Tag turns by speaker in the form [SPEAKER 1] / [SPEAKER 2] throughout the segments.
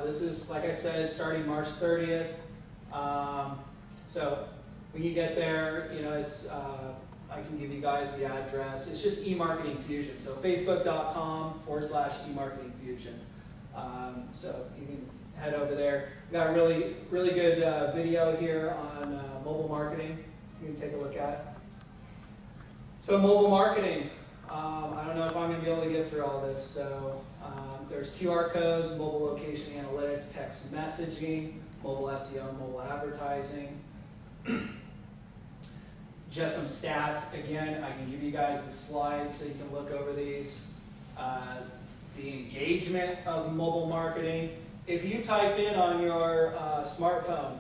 [SPEAKER 1] This is, like I said, starting March 30th. So when you get there, you know, it's I can give you guys the address. It's just eMarketing Fusion. So facebook.com/eMarketingFusion. So you can head over there. We've got a really good video here on mobile marketing. You can take a look at. So mobile marketing. I don't know if I'm going to be able to get through all this. So there's QR codes, mobile location analytics, text messaging, mobile SEO, mobile advertising. Just some stats. Again, I can give you guys the slides so you can look over these. The engagement of mobile marketing. If you type in on your smartphone,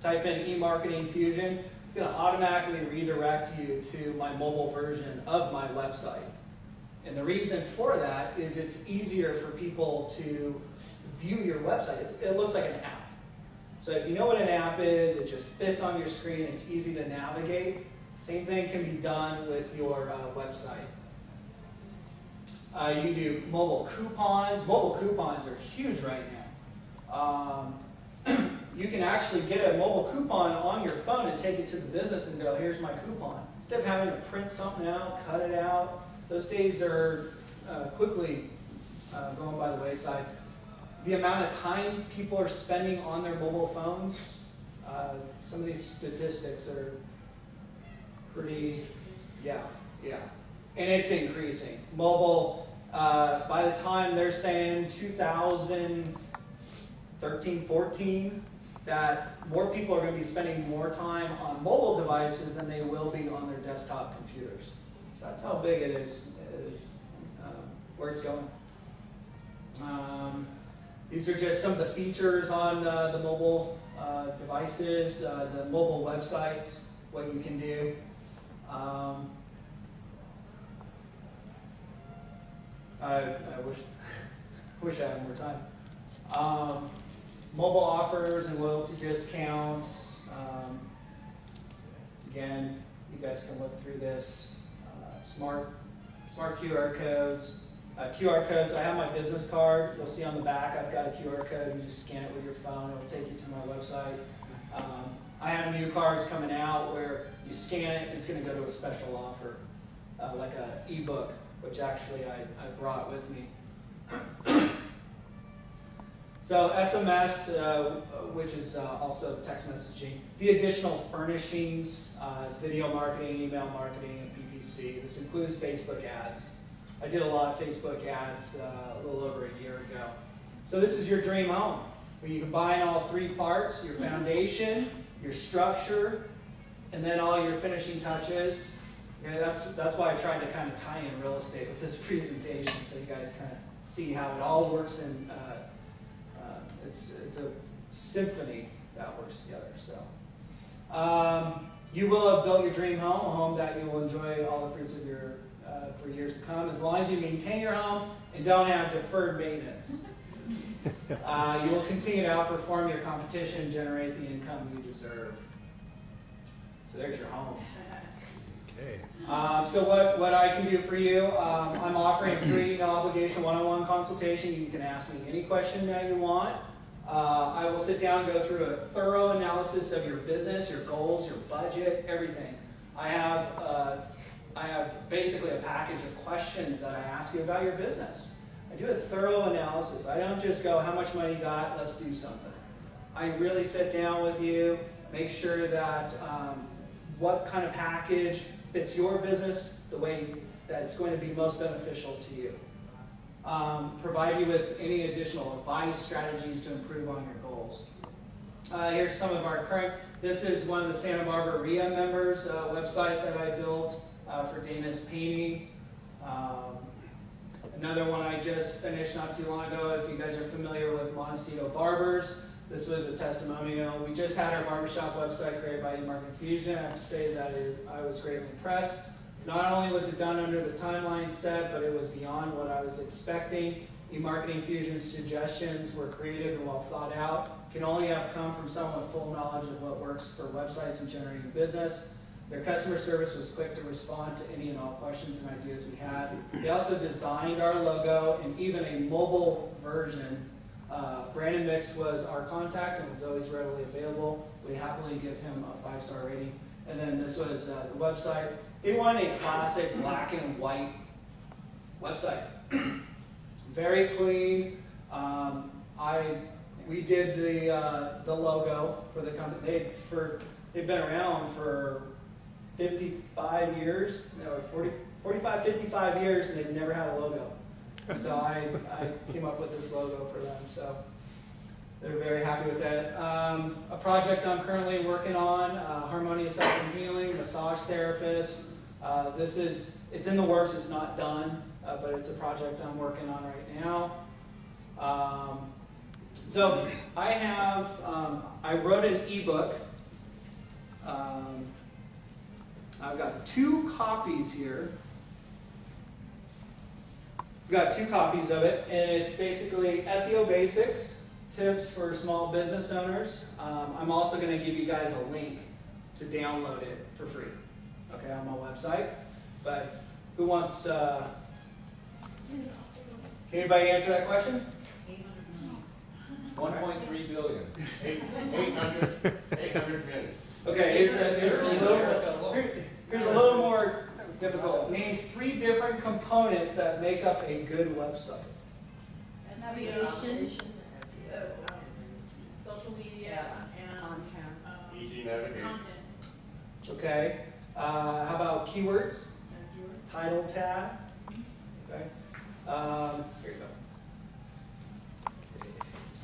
[SPEAKER 1] type in eMarketing Fusion, it's going to automatically redirect you to my mobile version of my website. And the reason for that is it's easier for people to view your website. It looks like an app. So if you know what an app is, it just fits on your screen, it's easy to navigate. Same thing can be done with your website. You can do mobile coupons. Mobile coupons are huge right now. You can actually get a mobile coupon on your phone and take it to the business and go, here's my coupon. Instead of having to print something out, cut it out, those days are quickly going by the wayside. The amount of time people are spending on their mobile phones, some of these statistics are pretty, yeah. And it's increasing. Mobile, by the time they're saying 2013, 14, that more people are going to be spending more time on mobile devices than they will be on their desktop computers. So that's how big it is where it's going. These are just some of the features on the mobile devices, the mobile websites, what you can do. I wish I had more time. Mobile offers and loyalty discounts. Again, you guys can look through this. Smart QR codes. QR codes, I have my business card. You'll see on the back I've got a QR code. You just scan it with your phone. It'll take you to my website. I have new cards coming out where you scan it, it's going to go to a special offer, like an ebook, which actually I brought with me. So SMS, which is also text messaging. The additional furnishings, video marketing, email marketing, and PPC. This includes Facebook ads. I did a lot of Facebook ads a little over a year ago. So this is your dream home, where you combine all three parts, your foundation, your structure, and then all your finishing touches. Okay, that's why I tried to kind of tie in real estate with this presentation, so you guys kind of see how it all works in. It's a symphony that works together. So you will have built your dream home, a home that you will enjoy all the fruits of your for years to come, as long as you maintain your home and don't have deferred maintenance. You will continue to outperform your competition and generate the income you deserve. So there's your home.
[SPEAKER 2] Okay.
[SPEAKER 1] So what I can do for you, I'm offering a free, no obligation, one-on-one consultation. You can ask me any question that you want. I will sit down and go through a thorough analysis of your business, your goals, your budget, everything. I have basically a package of questions that I ask you about your business. I do a thorough analysis. I don't just go, how much money you got, let's do something. I really sit down with you, make sure that what kind of package fits your business the way that's going to be most beneficial to you. Provide you with any additional advice, strategies to improve on your goals. Here's some of our current, this is one of the Santa Barbara SBREIA members website that I built for Dana's Painting. Another one I just finished not too long ago, if you guys are familiar with Montecito Barbers, this was a testimonial. We just had our barbershop website created by eMarketing Fusion. I have to say that I was greatly impressed. Not only was it done under the timeline set, but it was beyond what I was expecting. eMarketing Fusion's suggestions were creative and well thought out. Can only have come from someone with full knowledge of what works for websites and generating business. Their customer service was quick to respond to any and all questions and ideas we had. They also designed our logo and even a mobile version Brandon Mix was our contact and was always readily available. We'd happily give him a 5-star rating. And then this was the website. They wanted a classic black and white website. Very clean. We did the logo for the company. They've been around for 55 years, 45, 55 years, and they've never had a logo. So I came up with this logo for them. So they're very happy with that. A project I'm currently working on, harmonious health and healing, massage therapist. It's in the works, it's not done, but it's a project I'm working on right now. So I wrote an ebook. I've got 2 copies here. I've got 2 copies of it, and it's basically SEO basics, tips for small business owners. I'm also going to give you guys a link to download it for free, okay, on my website. But who wants, can anybody answer that question?
[SPEAKER 2] 1.3 billion. 800 million.
[SPEAKER 1] Okay, here's a little more difficult. Name 3 different components that make up a good website.
[SPEAKER 3] Navigation,
[SPEAKER 4] social media, and
[SPEAKER 3] content.
[SPEAKER 2] Easy navigation.
[SPEAKER 4] content.
[SPEAKER 1] Okay. How about keywords? Title tag. Okay. Here you go.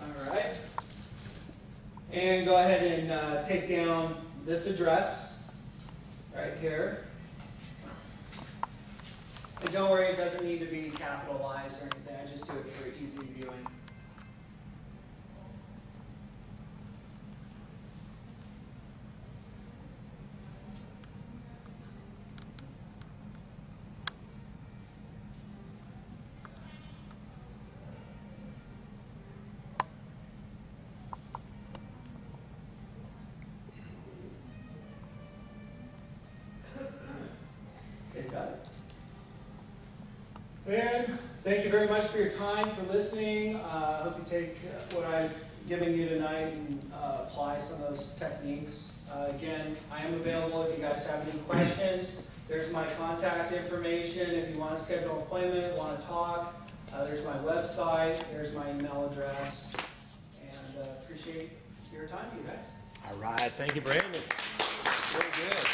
[SPEAKER 1] All right. And go ahead and take down this address right here. And don't worry, it doesn't need to be capitalized or anything. I just do it for easy viewing. Okay, got it. And thank you very much for your time, for listening. I hope you take what I've given you tonight and apply some of those techniques. Again, I am available if you guys have any questions. There's my contact information. If you want to schedule an appointment, want to talk, there's my website, there's my email address. And appreciate your time, you guys.
[SPEAKER 5] All right, thank you, Brandon. Very good.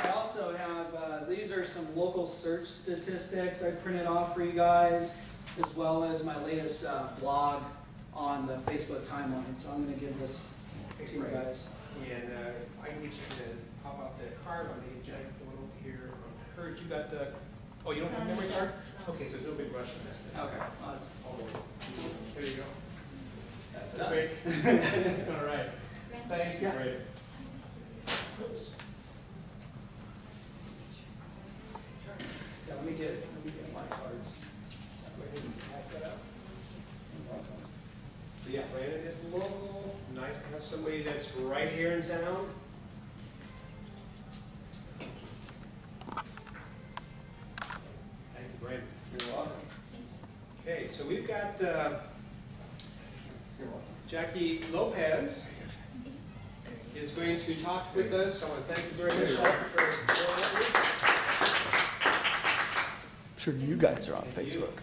[SPEAKER 1] I also have, these are some local search statistics I printed off for you guys, as well as my latest blog on the Facebook timeline. So I'm going to give this to you guys.
[SPEAKER 5] And I can get you to pop out that card. I'm going to get Jack going over here. I heard you got the, oh, you don't have a memory card? Okay, so there's no big rush on this.
[SPEAKER 1] Okay, well, that's
[SPEAKER 5] all over. There you go.
[SPEAKER 1] That's
[SPEAKER 5] That's
[SPEAKER 1] done.
[SPEAKER 5] great. All right.
[SPEAKER 1] Thank you.
[SPEAKER 5] Great.
[SPEAKER 1] Oops. Yeah, let me get my cards. Go ahead and pass that out.
[SPEAKER 5] So yeah, Brandon is local. Nice to have somebody that's right here in town. Thank you, Brandon.
[SPEAKER 1] You're welcome.
[SPEAKER 5] Okay, so we've got Jackie Lopez is going to talk with us. I want to thank you very much for joining us.
[SPEAKER 6] I'm sure you guys are on Facebook.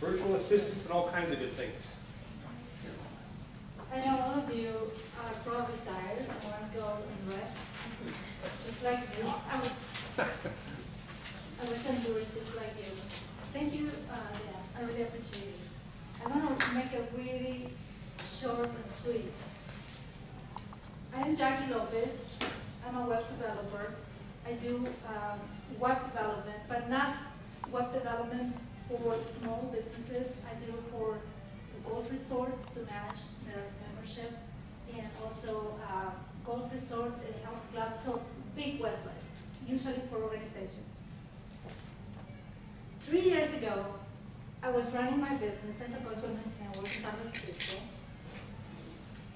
[SPEAKER 5] Virtual assistants and all kinds of good things.
[SPEAKER 3] I know all of you are probably tired and want to go and rest. Just like you. I was enduring just like you. Thank you, yeah, I really appreciate it. I'm going to make it really short and sweet. I am Jackie Lopez. I'm a web developer. I do web development, but not web development for small businesses. I do for golf resorts to manage their membership, and also golf resort and health clubs, so big website, usually for organizations. 3 years ago, I was running my business, Central Coast Wellness Network in San Luis Obispo,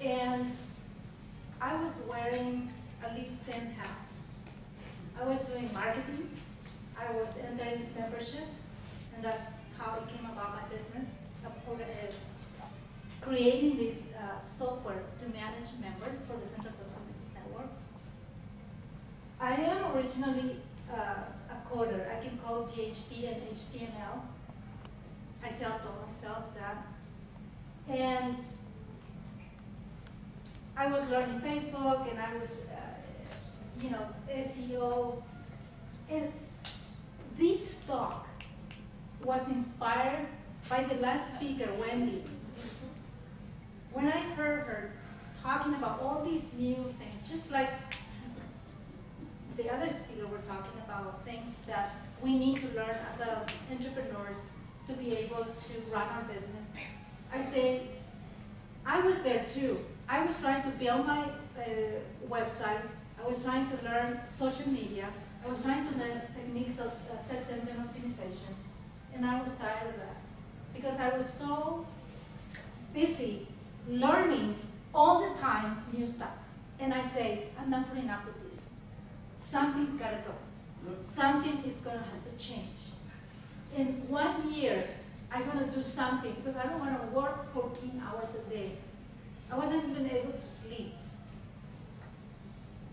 [SPEAKER 3] and I was wearing at least 10 hats. I was doing marketing, I was entering membership, and that's how it came about my business. creating this software to manage members for the Central Coast Women's Network. I am originally a coder. I can code PHP and HTML. I self-taught myself that. And I was learning Facebook, and I was, SEO. And this talk was inspired by the last speaker, Wendy. When I heard her talking about all these new things, just like the other speaker were talking about things that we need to learn as entrepreneurs to be able to run our business, I say, I was there too. I was trying to build my website. I was trying to learn social media. I was trying to learn techniques of search engine optimization. And I was tired of that because I was so busy learning all the time new stuff. And I say, I'm not putting up with this. Something's gotta go. Something is gonna have to change. In 1 year, I'm gonna do something because I don't wanna work 14 hours a day. I wasn't even able to sleep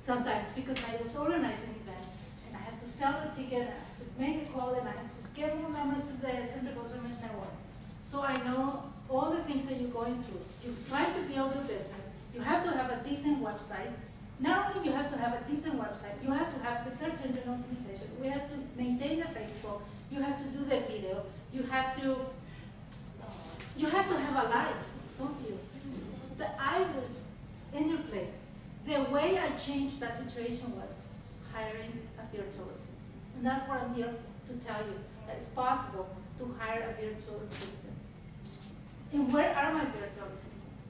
[SPEAKER 3] sometimes because I was organizing events and I have to sell the ticket, I have to make a call, and I have to get more members to the Central Coast Women's Network. So I know all the things that you're going through. You're trying to build your business. You have to have a decent website. Not only you have to have a decent website, you have to have the search engine optimization. We have to maintain the Facebook. You have to do the video. You have to have a life, don't you? I was in your place. The way I changed that situation was hiring a virtual assistant. And that's what I'm here to tell you, that it's possible to hire a virtual assistant. And where are my virtual assistants?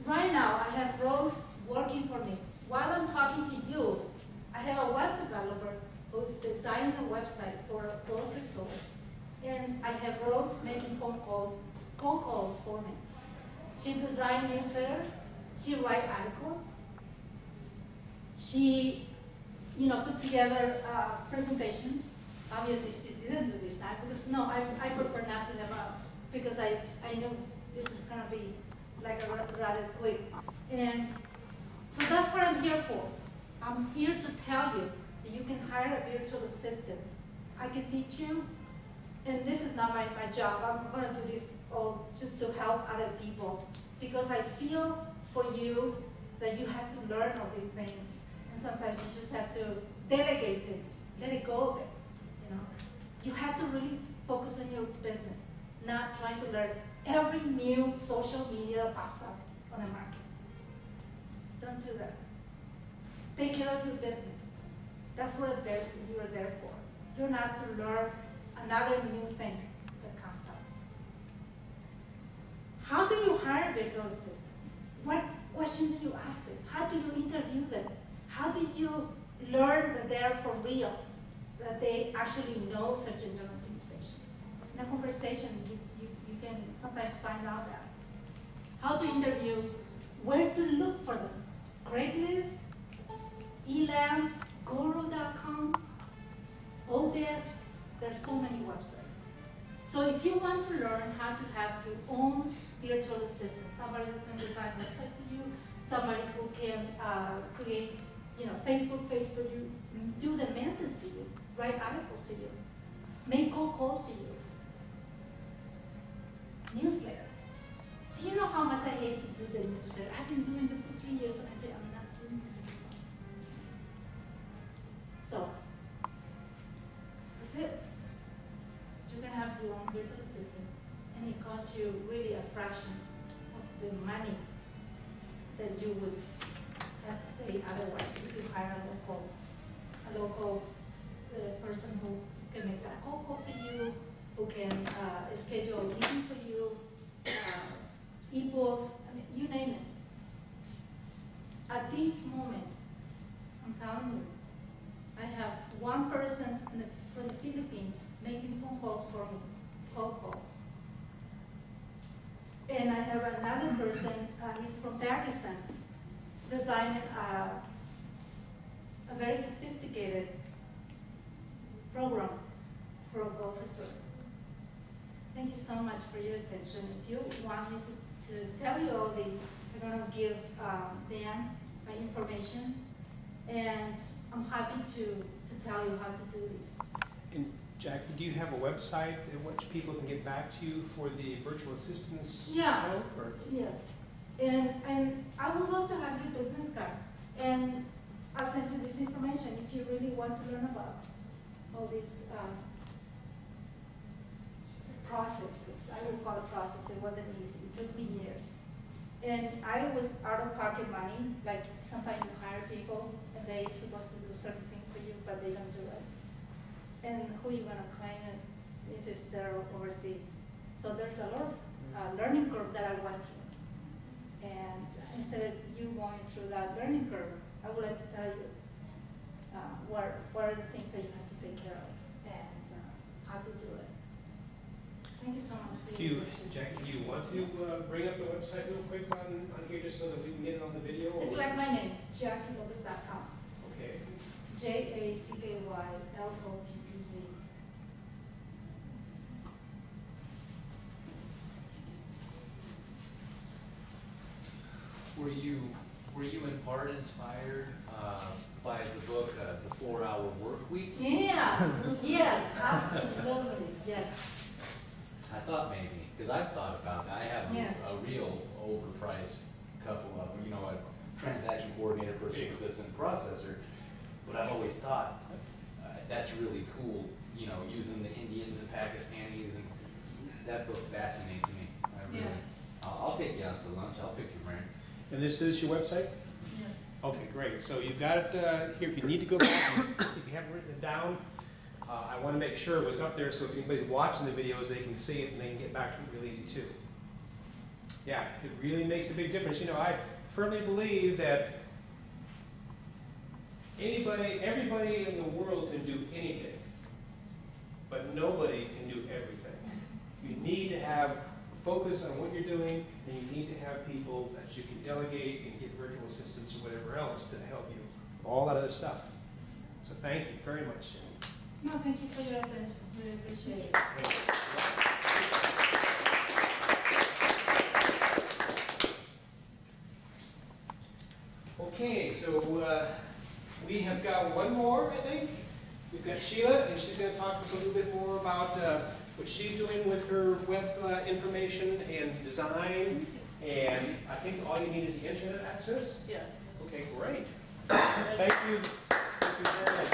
[SPEAKER 3] Right now, I have Rose working for me. While I'm talking to you, I have a web developer who's designing a website for a golf resort. And I have Rose making phone calls for me. She designed newsletters, she writes articles, she put together presentations. Obviously she didn't do this time because no, I prefer not to have because I know this is gonna be like a rather quick. And so that's what I'm here for. I'm here to tell you that you can hire a virtual assistant. I can teach you, and this is not my job. I'm gonna do this all just to help other people because I feel for you that you have to learn all these things, and sometimes you just have to delegate things, let it go of it. You have to really focus on your business, not trying to learn every new social media that pops up on the market. Don't do that. Take care of your business. That's what you are there for. You're not to learn another new thing that comes up. How do you hire a virtual assistant? What question do you ask them? How do you interview them? How do you learn that they're for real? That they actually know search engine optimization? In a conversation, you can sometimes find out that. How to interview, where to look for them. Craigslist, Elance, Guru.com, Odesk, there's so many websites. So if you want to learn how to have your own virtual assistant, somebody who can design a website for you, somebody who can create Facebook page for you, do the maintenance for you, write articles for you, make cold calls for you, newsletter. Do you know how much I hate to do the newsletter? I've been doing it for 3 years and I say, I'm not doing this anymore. So, that's it. You can have your own virtual assistant and it costs you really a fraction of the money that you would have to pay otherwise if you hire a local person who can make that cold call for you, who can schedule a meeting for you, e-books, you name it. At this moment, I'm telling you, I have one person for the Philippines making phone calls for me, cold calls. And I have another person, he's from Pakistan, designing a very sophisticated program for a golf resort. Thank you so much for your attention. If you want me to tell you all this, I'm going to give Dan my information, and I'm happy to tell you how to do this.
[SPEAKER 5] And Jackie, do you have a website in which people can get back to you for the virtual assistance
[SPEAKER 3] Yeah.
[SPEAKER 5] help? Or?
[SPEAKER 3] Yes, and I would love to have your business card, and I'll send you this information if you really want to learn about all these processes. I would call it process. It wasn't easy. It took me years. And I was out of pocket money, like sometimes you hire people and they're supposed to do certain things for you, but they don't do it. And who are you going to claim it if it's there overseas? So there's a lot of learning curve that I went through. And instead of you going through that learning curve, I would like to tell you what are the things that you have to take care of and how to do it. Thank you so much for your question.
[SPEAKER 5] Jackie, do you want to bring up the website real quick on here just so that we can get it on the video?
[SPEAKER 3] It's like my name, JackieLopez.com.
[SPEAKER 5] Okay.
[SPEAKER 3] JackieLopez.
[SPEAKER 2] Were you in part inspired by the book, The 4-Hour Work Week?
[SPEAKER 3] Yes, yes, absolutely, yes.
[SPEAKER 2] I thought maybe, because I've thought about that. I have
[SPEAKER 3] Yes.
[SPEAKER 2] a real overpriced couple of, a transaction coordinator, personal assistant, processor. But I've always thought that's really cool, using the Indians and Pakistanis, and that book fascinates me.
[SPEAKER 3] Yes.
[SPEAKER 2] I'll take you out to lunch. I'll pick your brain.
[SPEAKER 5] And this is your website?
[SPEAKER 3] Yes.
[SPEAKER 5] Okay, great. So you've got it here. If you need to go back, if you haven't written it down, I want to make sure it was up there so if anybody's watching the videos, they can see it and they can get back to it real easy too. Yeah, it really makes a big difference. I firmly believe that everybody in the world can do anything, but nobody can do everything. You need to have focus on what you're doing, and you need to have people that you can delegate and get virtual assistants or whatever else to help you. All that other stuff. So thank you very much, Jenny.
[SPEAKER 3] No, thank you for your attention. Really appreciate it.
[SPEAKER 5] Okay, so we have got one more, I think. We've got Sheila, and she's going to talk to us a little bit more about what she's doing with her web information and design. And I think all you need is the internet access.
[SPEAKER 4] Yeah.
[SPEAKER 5] Okay, great. Thank you. Thank you very much.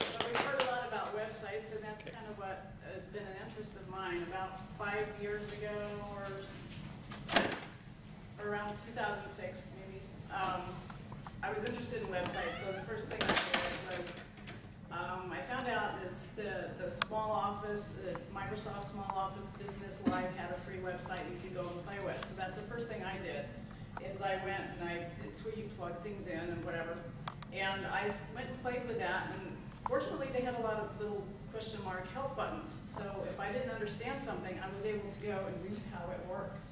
[SPEAKER 4] Well, we've heard a lot about websites, and that's kind of what has been an interest of mine. About 5 years ago, or around 2006, maybe, I was interested in websites. So the first thing I did was I found out is the small office, the Microsoft Small Office Business Live had a free website you could go and play with. So that's the first thing I did. Is I went and it's where you plug things in and whatever. And I went and played with that, and fortunately they had a lot of little question mark help buttons. So if I didn't understand something, I was able to go and read how it worked.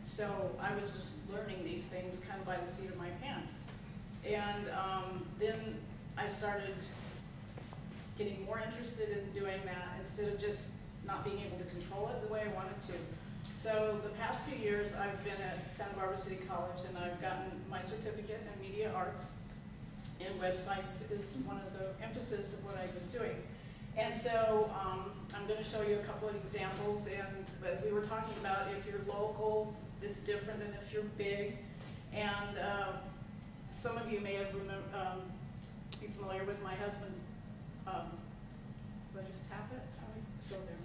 [SPEAKER 4] So I was just learning these things kind of by the seat of my pants. And then I started getting more interested in doing that instead of just not being able to control it the way I wanted to. So the past few years, I've been at Santa Barbara City College, and I've gotten my certificate in media arts, and websites is one of the emphasis of what I was doing. And so I'm going to show you a couple of examples, and as we were talking about, if you're local, it's different than if you're big. And some of you may have be familiar with my husband's, do I just tap it? How do we go there?